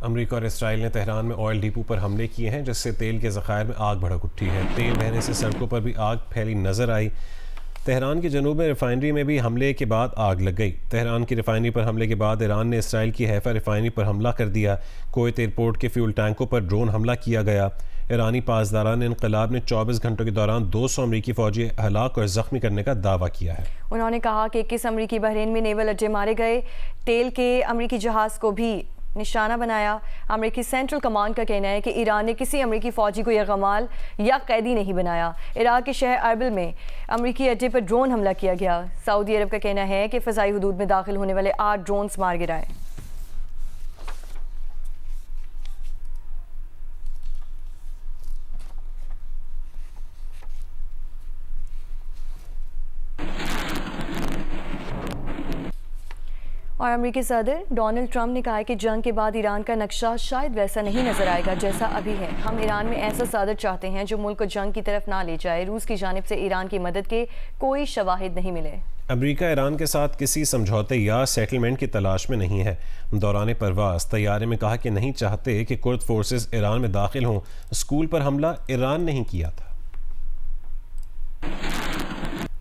अमरीका और इसराइल ने तेहरान में ऑयल डिपो पर हमले किए हैं, जिससे तेल के ज़खायर में आग भड़क उठी है। तेल बहने से सड़कों पर भी आग फैली नजर आई। तेहरान के जनूब में रिफाइनरी में भी हमले के बाद आग लग गई। तेहरान की रिफाइनरी पर हमले के बाद ईरान ने इसराइल की हैफा रिफाइनरी पर हमला कर दिया। कोयत एयरपोर्ट के फ्यूल टैंकों पर ड्रोन हमला किया गया। ईरानी पासदारान इनकलाब ने 24 घंटों के दौरान 200 अमरीकी फौजी हलाक और ज़ख्मी करने का दावा किया है। उन्होंने कहा कि 21 अमरीकी बहरीन में नेवल अड्डे मारे गए। तेल के अमरीकी जहाज़ को भी निशाना बनाया। अमरीकी सेंट्रल कमांड का कहना है कि ईरान ने किसी अमरीकी फौजी को यरगमाल या कैदी नहीं बनाया। इराक के शहर अरबिल में अमरीकी अड्डे पर ड्रोन हमला किया गया। सऊदी अरब का कहना है कि फ़ज़ाई हुदूद में दाखिल होने वाले 8 ड्रोन्स मार गिराए। और अमेरिकी सदर डोनाल्ड ट्रंप ने कहा है कि जंग के बाद ईरान का नक्शा शायद वैसा नहीं नजर आएगा जैसा अभी है। हम ईरान में ऐसा सदर चाहते हैं जो मुल्क को जंग की तरफ ना ले जाए। रूस की जानिब से ईरान की मदद के कोई शवाहिद नहीं मिले। अमेरिका ईरान के साथ किसी समझौते या सेटलमेंट की तलाश में नहीं है। दौरान परवास तैयारे में कहा कि नहीं चाहते कि कुर्द फोर्सेस ईरान में दाखिल हों। स्कूल पर हमला ईरान नहीं किया था।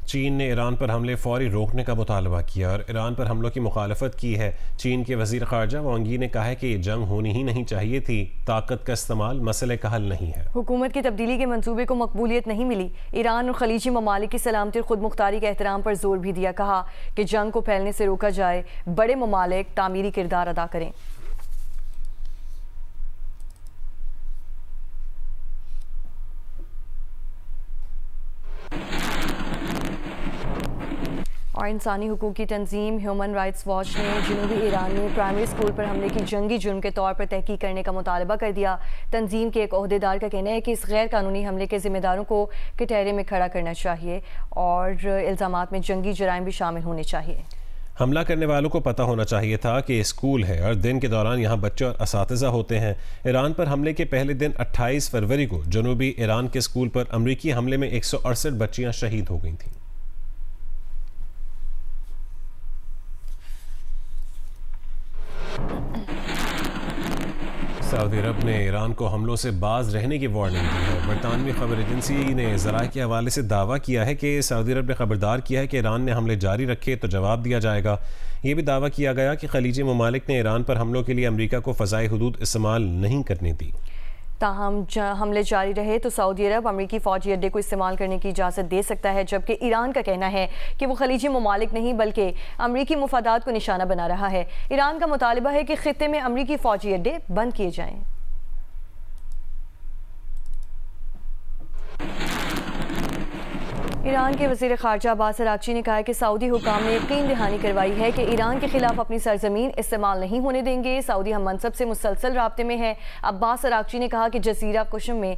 चीन ने ईरान पर हमले फौरी रोकने का मुतालबा किया और ईरान पर हमलों की मुखालफत की है। चीन के वज़ीर ख़ारजा वांग यी ने कहा है कि ये जंग होनी ही नहीं चाहिए थी। ताकत का इस्तेमाल मसले का हल नहीं है। हुकूमत की तब्दीली के मंसूबे को मकबूलियत नहीं मिली। ईरान और खलीजी ममालिक की सलामती और खुद मुख्तारी के एहतराम पर जोर भी दिया। कहा कि जंग को फैलने से रोका जाए। बड़े ममालिक तामीरी किरदार अदा करें। और इंसानी हुकूक की तंजीम ह्यूमन राइट्स वॉच ने जनूबी ईरान में प्राइमरी स्कूल पर हमले की जंगी जुर्म के तौर पर तहकीक करने का मुतालबा कर दिया। तंजीम के एक ओहदेदार का कहना है कि इस गैर कानूनी हमले के जिम्मेदारों को कटहरे में खड़ा करना चाहिए और इल्ज़ामात में जंगी जराइम भी शामिल होने चाहिए। हमला करने वालों को पता होना चाहिए था कि स्कूल है और दिन के दौरान यहाँ बच्चे और असातिज़ा होते हैं। ईरान पर हमले के पहले दिन 28 फरवरी को जनूबी ईरान के स्कूल पर अमरीकी हमले में 168 बच्चियाँ शहीद हो गई थीं। सऊदी अरब ने ईरान को हमलों से बाज रहने की वार्निंग दी है। बरतानवी खबर एजेंसी ने ज़राए के हवाले से दावा किया है कि सऊदी अरब ने खबरदार किया है कि ईरान ने हमले जारी रखे तो जवाब दिया जाएगा। ये भी दावा किया गया कि खलीजी ममालिक ने ईरान पर हमलों के लिए अमरीका को फ़ज़ाई हुदूद इस्तेमाल नहीं करने दी। ताहम हमले जारी रहे तो सऊदी अरब अमरीकी फ़ौजी अड्डे को इस्तेमाल करने की इजाज़त दे सकता है, जबकि ईरान का कहना है कि वो खलीजी ममालिक नहीं बल्कि अमरीकी मुफादात को निशाना बना रहा है। ईरान का मुतालबा है कि खित्ते में अमरीकी फ़ौजी अड्डे बंद किए जाएँ। ईरान के वज़ीर ख़ारजा अब्बास अराग़ची ने कहा है कि सऊदी हुकाम ने यकीन दहानी करवाई है कि ईरान के खिलाफ अपनी सरजमीन इस्तेमाल नहीं होने देंगे। सऊदी हम मनसब से मुसलसल राब्ते में है। अब्बास अराग़ची ने कहा कि जज़ीरा कुशम में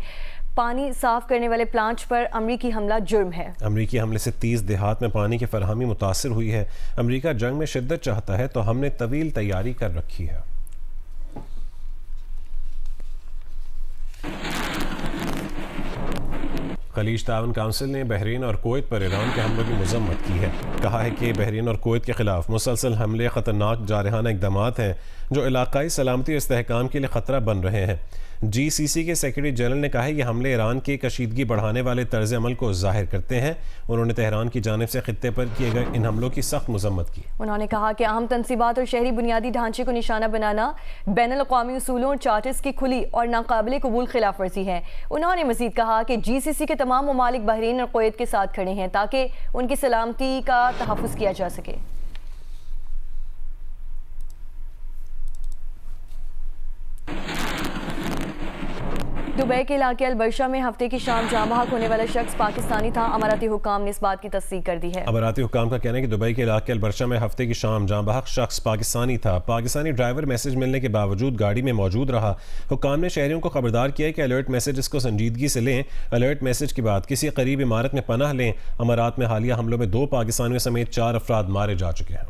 पानी साफ करने वाले प्लांट पर अमरीकी हमला जुर्म है। अमरीकी हमले से 30 देहात में पानी की फरहमी मुतासर हुई है। अमरीका जंग में शिद्दत चाहता है तो हमने तवील तैयारी कर रखी है। खलीज तावन काउंसिल ने बहरीन और कोयत पर ईरान के हमलों की मजम्मत की है। कहा है कि बहरीन और कोयत के खिलाफ मुसलसल हमले ख़तरनाक जारहाना इक़दामात हैं जो इलाक़ाई सलामती और इस्तेहकाम के लिए ख़तरा बन रहे हैं। GCC के सेक्रेटरी जनरल ने कहा है कि हमले ईरान की कशीदगी बढ़ाने वाले तर्ज अमल को ज़ाहिर करते हैं। उन्होंने तेहरान की जानिब से खित्ते पर किए गए इन हमलों की सख्त मजम्मत की। उन्होंने कहा कि अहम तनसीबात और शहरी बुनियादी ढांचे को निशाना बनाना बैनुल-अक़वामी उसूलों और चार्टर्स की खुली और नाकाबिले कबूल खिलाफ वर्जी है। उन्होंने मज़ीद कहा कि GCC के तमाम ममालिक बहरीन और कोयत के साथ खड़े हैं ताकि उनकी सलामती का तहफ़्फ़ुज़ किया जा सके। दुबई के इलाके अलबर्शा में हफ्ते की शाम जाँ बहक होने वाला शख्स पाकिस्तानी था। अमाराती हुकाम ने इस बात की तस्दीक कर दी है। अमाराती हुकाम का कहना है कि दुबई के इलाके अलबर्शा में हफ्ते की शाम जाँ बहक शख्स पाकिस्तानी था। पाकिस्तानी ड्राइवर मैसेज मिलने के बावजूद गाड़ी में मौजूद रहा। हुकाम ने शहरियों को खबरदार किया कि अलर्ट मैसेज को संजीदगी से लें। अलर्ट मैसेज के बाद किसी करीब इमारत में पनाह लें। अमारात में हालिया हमलों में 2 पाकिस्तानियों समेत 4 अफराद मारे जा चुके हैं।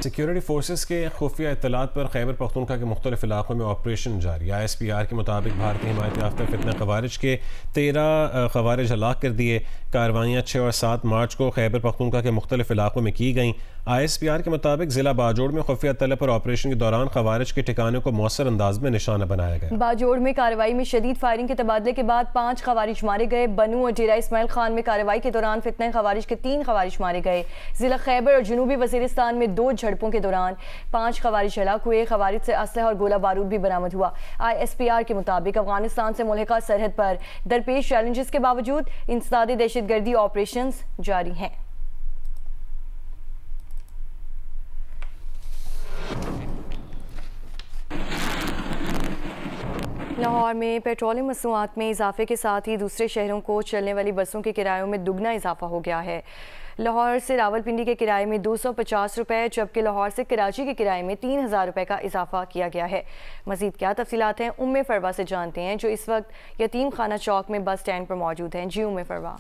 सिक्योरिटी फोर्सेस के खुफिया इत्तलात पर खैबर पख्तूनख्वा के मुख्तलिफ इलाकों में ऑपरेशन जारी। ISPR के मुताबिक भारतीय हिमायत याफ्ता फितना खवारिज के 13 खवारिज हलाक कर दिए। कार्रवाइयाँ 6 और 7 मार्च को खैबर पख्तूनख्वा के मुख्तलिफ इलाकों में की गईं। ISPR के मुताबिक जिला बाजोड़ में खुफिया तलब पर ऑपरेशन के दौरान खवारिज के ठिकाने को मौसर अंदाज में निशाना बनाया गया। बाजोड़ में कार्रवाई में शदीद फायरिंग के तबादले के बाद 5 खवारिज मारे गए। बनू और डेरा इस्माइल खान में कार्रवाई के दौरान फितने खवारिज के 3 खवारिज मारे गए। जिला खैबर और जनूबी वजीरिस्तान में 2 झड़पों के दौरान 5 खवारिज हलाक हुए। खवारिज से असलहा और गोला बारूद भी बरामद हुआ। ISPR के मुताबिक अफगानिस्तान से मुल्हिका सरहद पर दरपेश चैलेंजेस के बावजूद इंसदादी दहशतगर्दी ऑपरेशन जारी हैं। लाहौर में पेट्रोलियम मसनूआत में इजाफे के साथ ही दूसरे शहरों को चलने वाली बसों के किरायों में दुगना इजाफा हो गया है। लाहौर से रावलपिंडी के किराए में 250 रुपये, जबकि लाहौर से कराची के किराए में 3000 रुपये का इजाफा किया गया है। मज़ीद क्या तफसीलात हैं, उम्मे फरवा से जानते हैं, जो इस वक्त यतीम खाना चौक में बस स्टैंड पर मौजूद हैं। जी उम्मे फरवा।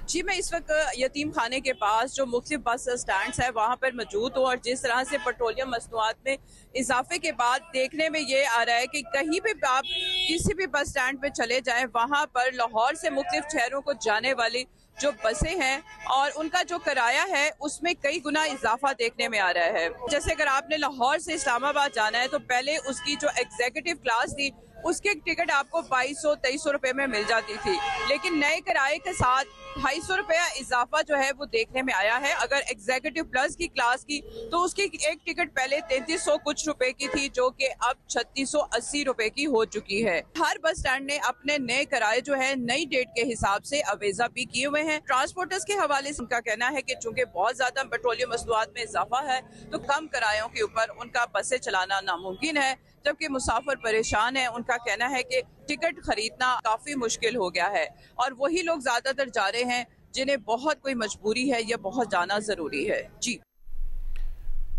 जी, मैं इस वक्त यतीम खाने के पास जो मुख्तलिफ बस स्टैंड्स है वहाँ पर मौजूद हूँ और जिस तरह से पेट्रोलियम मसनूआत में इजाफे के बाद देखने में ये आ रहा है कि कहीं भी आप किसी भी बस स्टैंड पे चले जाएं, वहाँ पर लाहौर से मुख्तलिफ शहरों को जाने वाली जो बसें हैं और उनका जो किराया है उसमें कई गुना इजाफा देखने में आ रहा है। जैसे अगर आपने लाहौर से इस्लामाबाद जाना है तो पहले उसकी जो एग्जीक्यूटिव क्लास थी उसकी टिकट आपको 2200-2300 रुपये में मिल जाती थी, लेकिन नए किराए के साथ 250 रुपया इजाफा जो है वो देखने में आया है। अगर एग्जीक्यूटिव प्लस की क्लास की तो उसकी एक टिकट पहले 3300 कुछ रुपए की थी, जो कि अब 3680 रुपए की हो चुकी है। हर बस स्टैंड ने अपने नए किराए जो है नई डेट के हिसाब से अवेजा भी किए हुए हैं। ट्रांसपोर्टर्स के हवाले से उनका कहना है कि चूंकि बहुत ज्यादा पेट्रोलियम मसनूआत में इजाफा है तो कम किरायों के ऊपर उनका बसें चलाना नामुमकिन है, जबकि मुसाफिर परेशान है। उनका कहना है कि टिकट खरीदना काफी मुश्किल हो गया है और वही लोग ज्यादातर जा रहे हैं जिन्हें बहुत कोई मजबूरी है या बहुत जाना जरूरी है। जी,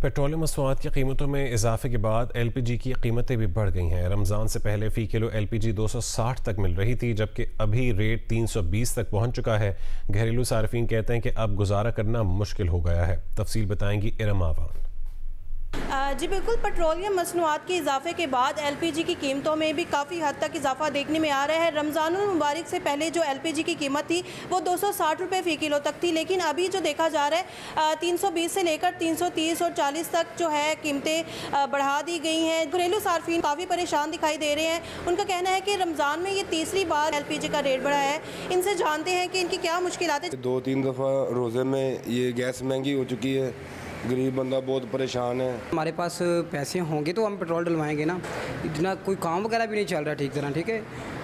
पेट्रोलियम मसनूआत की कीमतों में इजाफे के बाद LPG की कीमतें भी बढ़ गई हैं। रमज़ान से पहले फ़ी किलो LPG 260 तक मिल रही थी, जबकि अभी रेट 320 तक पहुंच चुका है। घरेलू सार्फिन कहते हैं कि अब गुजारा करना मुश्किल हो गया है। तफसील बताएंगी इरम आवान। जी बिल्कुल, पेट्रोलियम मसनूआत के इजाफे के बाद LPG की कीमतों में भी काफ़ी हद तक इजाफा देखने में आ रहा है। रमज़ानुल मुबारक से पहले जो LPG की कीमत थी वो 260 रुपये फ़ी किलो तक थी, लेकिन अभी जो देखा जा रहा है 320 से लेकर 330 और 40 तक जो है कीमतें बढ़ा दी गई हैं। घरेलू सार्फिन काफ़ी परेशान दिखाई दे रहे हैं। उनका कहना है कि रमज़ान में ये तीसरी बार LPG का रेट बढ़ा है। इनसे जानते हैं कि इनकी क्या मुश्किलात है। 2-3 दफ़ा रोज़े में ये गैस महंगी हो चुकी है, गरीब बंदा बहुत परेशान है। हमारे पास पैसे होंगे तो हम पेट्रोल डलवाएंगे ना, इतना कोई काम वगैरह भी नहीं चल रहा ठीक तरह। ठीक है,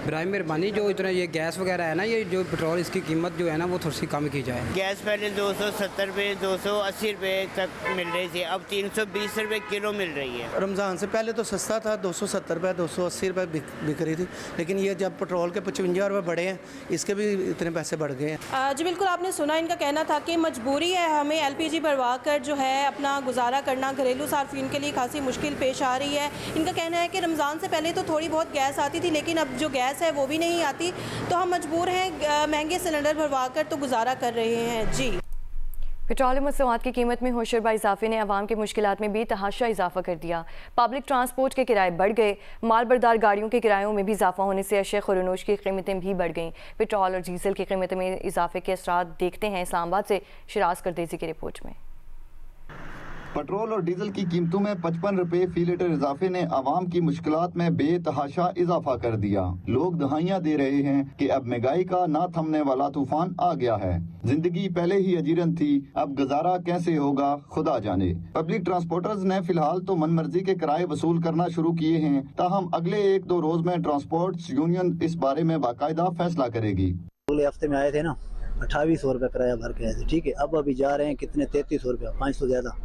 बराए मेहरबानी जो इतना ये गैस वगैरह है ना, ये जो पेट्रोल इसकी कीमत जो है ना वो थोड़ी सी कम की जाए। गैस पहले 270 रुपये 280 रुपये तक मिल रही थी, अब 320 रुपये किलो मिल रही है। रमज़ान से पहले तो सस्ता था, 270 रुपये 280 रुपये बिक रही थी, लेकिन ये जब पेट्रोल के 55 रुपये बढ़े हैं, इसके भी इतने पैसे बढ़ गए हैं। जी बिल्कुल, आपने सुना, इनका कहना था कि मजबूरी है हमें LPG भरवा कर जो है अपना गुजारा करना। घरेलू सार्फिन के लिए खासी मुश्किल पेश आ रही है। इनका कहना है कि रमज़ान से पहले तो थोड़ी बहुत गैस आती थी, लेकिन अब जो गैस है वो भी नहीं आती, तो हम मजबूर हैं महंगे सिलेंडर भरवा कर तो गुजारा कर रहे हैं। जी, पेट्रोलियम मसनूआत की कीमत में होशरबा इजाफे ने अवाम की मुश्किलात में भी तहाशा इजाफा कर दिया। पब्लिक ट्रांसपोर्ट के किराए बढ़ गए। मालबरदार गाड़ियों के किरायों में भी इजाफा होने से अशे खुरनोश की कीमतें भी बढ़ गईं। पेट्रोल और डीजल की कीमत में इजाफे के असरात देखते हैं इस्लामाबाद से शिराज करदेजी की रिपोर्ट में। पेट्रोल और डीजल की कीमतों में 55 रुपए फी लीटर इजाफे ने आवाम की मुश्किलात में बेतहाशा इजाफा कर दिया। लोग दहाइयाँ दे रहे हैं कि अब महंगाई का ना थमने वाला तूफान आ गया है। जिंदगी पहले ही अजीरन थी, अब गुजारा कैसे होगा खुदा जाने। पब्लिक ट्रांसपोर्टर्स ने फिलहाल तो मनमर्जी के किराए वसूल करना शुरू किए हैं, ताहम अगले 1-2 रोज में ट्रांसपोर्ट यूनियन इस बारे में बाकायदा फैसला करेगी। अगले हफ्ते में आए थे ना, 2800 रुपये किराया भर के आए थे। ठीक है, अब अभी जा रहे हैं कितने, 3300 रुपया, 500 ज्यादा।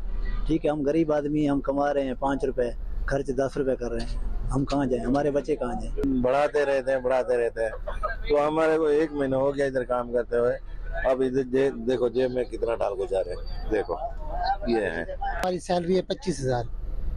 ठीक है, हम गरीब आदमी, हम कमा रहे हैं 5 रुपए, खर्च 10 रुपए कर रहे हैं। हम कहाँ जाएं, हमारे बच्चे कहाँ जाएं। बढ़ाते रहते हैं तो हमारे को 1 महीना हो गया इधर काम करते हुए। अब इधर देखो जेब में कितना डाल के जा रहे हैं। देखो ये है, हमारी सैलरी है 25,000,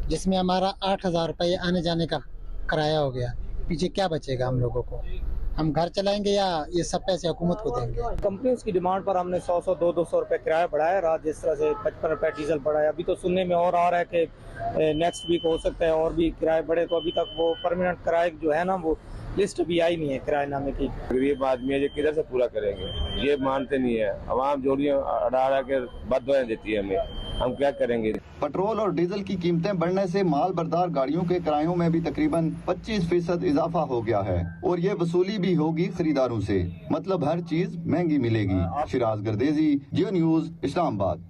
जिसमें हमारा 8,000 रुपये आने जाने का किराया हो गया। पीछे क्या बचेगा हम लोगों को? हम घर चलाएंगे या ये सब पैसे हुकूमत को देंगे? कंपनी की डिमांड पर हमने 100 200 रुपए किराया बढ़ाया। रात जिस तरह से 55 रुपए डीजल बढ़ाया, अभी तो सुनने में और आ रहा है कि नेक्स्ट वीक हो सकता है और भी किराए बढ़े। तो अभी तक वो परमानेंट किराए जो है ना वो लिस्ट अभी आई नहीं है किराएनामे की। गरीब आदमी है, ये किधर से पूरा करेंगे? ये मानते नहीं है, आवाम जोड़ियाँ अड़ा के बददुआएं देती है हमें, हम क्या करेंगे? पेट्रोल और डीजल की कीमतें बढ़ने से माल बरदार गाड़ियों के किरायों में भी तकरीबन 25% इजाफा हो गया है और ये वसूली भी होगी खरीदारों से, मतलब हर चीज महंगी मिलेगी। शिराज गर्देजी, जियो न्यूज, इस्लामाबाद।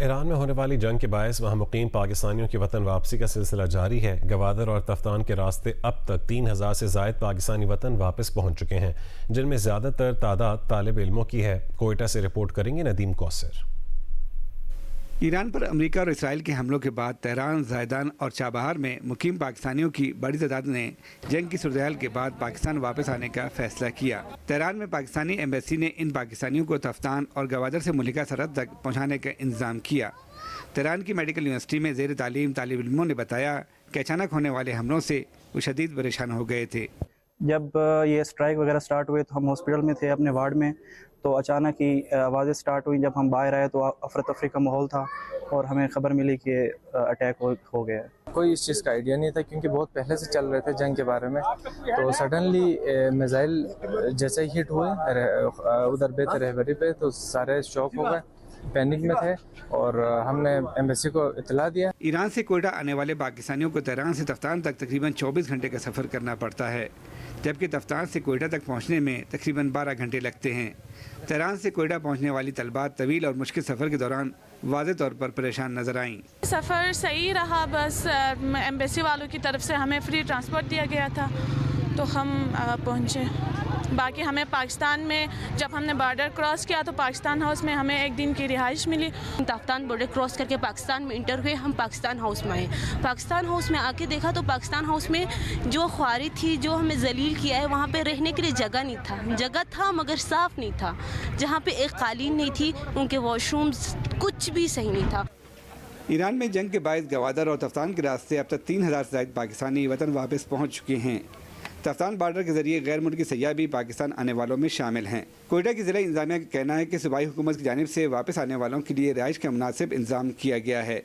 ईरान में होने वाली जंग के बायस वहाँ मुकीम पाकिस्तानियों की वतन वापसी का सिलसिला जारी है। गवादर और तफ्तान के रास्ते अब तक 3000 से ज़ायद पाकिस्तानी वतन वापस पहुँच चुके हैं, जिनमें ज़्यादातर तादाद तालिब इल्मों की है। कोयटा से रिपोर्ट करेंगे नदीम कौसर। ईरान पर अमेरिका और इसराइल के हमलों के बाद तेहरान, ज़ायदान और चाबहार में मुकीम पाकिस्तानियों की बड़ी तादाद ने जंग की सूरत के बाद पाकिस्तान वापस आने का फैसला किया। तेहरान में पाकिस्तानी एम्बेसी ने इन पाकिस्तानियों को तफ्तान और गवादर से मुल्लिका सरहद तक पहुँचाने का इंतज़ाम किया। तेहरान की मेडिकल यूनिवर्सिटी में ज़ेर तालीम तालिब इल्मों ने बताया कि अचानक होने वाले हमलों से वो शदीद परेशान हो गए थे। जब ये स्ट्राइक वगैरह स्टार्ट हुए तो हम हॉस्पिटल में थे अपने वार्ड में, तो अचानक ही आवाज़ें स्टार्ट हुई। जब हम बाहर आए तो अफरा तफरी का माहौल था और हमें खबर मिली कि अटैक हो गया। कोई इस चीज़ का आइडिया नहीं था क्योंकि बहुत पहले से चल रहे थे जंग के बारे में, तो सडनली मिसाइल जैसे ही हिट हुए उधर बेत रहबरी पे तो सारे शॉक हो गए, पैनिक में थे और हमने एम्बेसी को इतला दिया। ईरान से कोयटा आने वाले पाकिस्तानियों को तेहरान से तफ्तान तक तकरीबन 24 घंटे का सफ़र करना पड़ता है, जबकि तफ्तान से कोयटा तक पहुंचने में तकरीबन 12 घंटे लगते हैं। तेहरान से कोयटा पहुंचने वाली तलबात तवील और मुश्किल सफ़र के दौरान वाज़े तौर पर परेशान नजर आईं। सफ़र सही रहा, बस एम्बेसी वालों की तरफ से हमें फ्री ट्रांसपोर्ट दिया गया था तो हम पहुँचे। बाकी हमें पाकिस्तान में जब हमने बॉर्डर क्रॉस किया तो पाकिस्तान हाउस में हमें एक दिन की रिहाइश मिली। तफ्तान बॉर्डर क्रॉस करके पाकिस्तान में इंटर हुए, हम पाकिस्तान हाउस में आए। पाकिस्तान हाउस में आके देखा तो पाकिस्तान हाउस में जो ख्वारी थी, जो हमें जलील किया है, वहाँ पे रहने के लिए जगह नहीं था। जगह था मगर साफ़ नहीं था, जहाँ पे एक कालीन नहीं थी, उनके वॉशरूम्स कुछ भी सही नहीं था। ईरान में जंग के बायस गवादर और तफ्तान के रास्ते अब तक 3000 से ज़ायद पाकिस्तानी वतन वापस पहुँच चुके हैं। तफ्तान बॉर्डर के जरिए गैर मुल्की सयाह भी पाकिस्तान आने वालों में शामिल हैं। कोयटा की ज़िला इंतज़ामिया का कहना है कि सूबाई हुकूमत की जानिब से वापस आने वालों के लिए रिहाइश का मुनासिब इंतज़ाम किया गया है।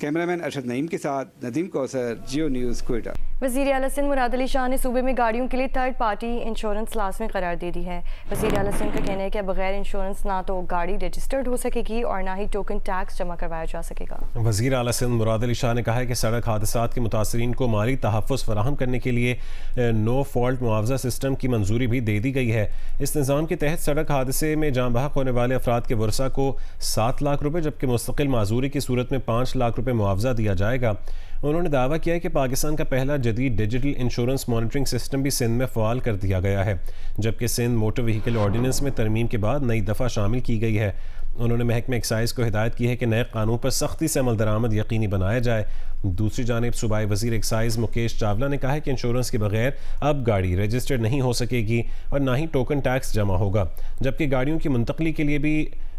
कैमरामैन अरशद नईम के साथ नदीम कौसर, जियो न्यूज़, कोयटा। वज़ीर आला सिंध मुराद अली शाह ने सूबे में गाड़ियों के लिए थर्ड पार्टी इंश्योरेंस लाज़मी करार दे दी है। वज़ीर आला सिंध का कहना है कि बगैर इंश्योरेंस ना तो गाड़ी रजिस्टर्ड हो सकेगी और ना ही टोकन टैक्स जमा करवाया जा सकेगा। वज़ीर आला सिंध मुराद अली शाह ने कहा है कि सड़क हादसात के मुतासरीन को माली तहफ़्फ़ुज़ फराहम करने के लिए नो फॉल्ट मुआवजा सिस्टम की मंजूरी भी दे दी गई है। इस निज़ाम के तहत सड़क हादसे में जाँ बहक होने वाले अफराद के वर्सा को 7 लाख रुपये जबकि मुस्तकिल माजूरी की सूरत में 5 लाख रुपये मुआवजा दिया जाएगा। उन्होंने दावा किया है कि पाकिस्तान का पहला जदीद डिजिटल इंश्योरेंस मॉनिटरिंग सिस्टम भी सिंध में फ़ाल कर दिया गया है, जबकि सिंध मोटर व्हीकल ऑर्डिनेंस में तरमीम के बाद नई दफ़ा शामिल की गई है। उन्होंने महकमे एक्साइज को हिदायत की है कि नए कानून पर सख्ती से अमल दरामद यकीनी बनाया जाए। दूसरी जानिब सूबाई वज़ीर एक्साइज मुकेश चावला ने कहा है कि इंश्योरेंस के बगैर अब गाड़ी रजिस्टर्ड नहीं हो सकेगी और ना ही टोकन टैक्स जमा होगा, जबकि गाड़ियों की मुंतकली के लिए भी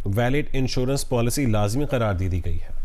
वैलिड इंश्योरेंस पॉलिसी लाजमी करार दे दी गई है।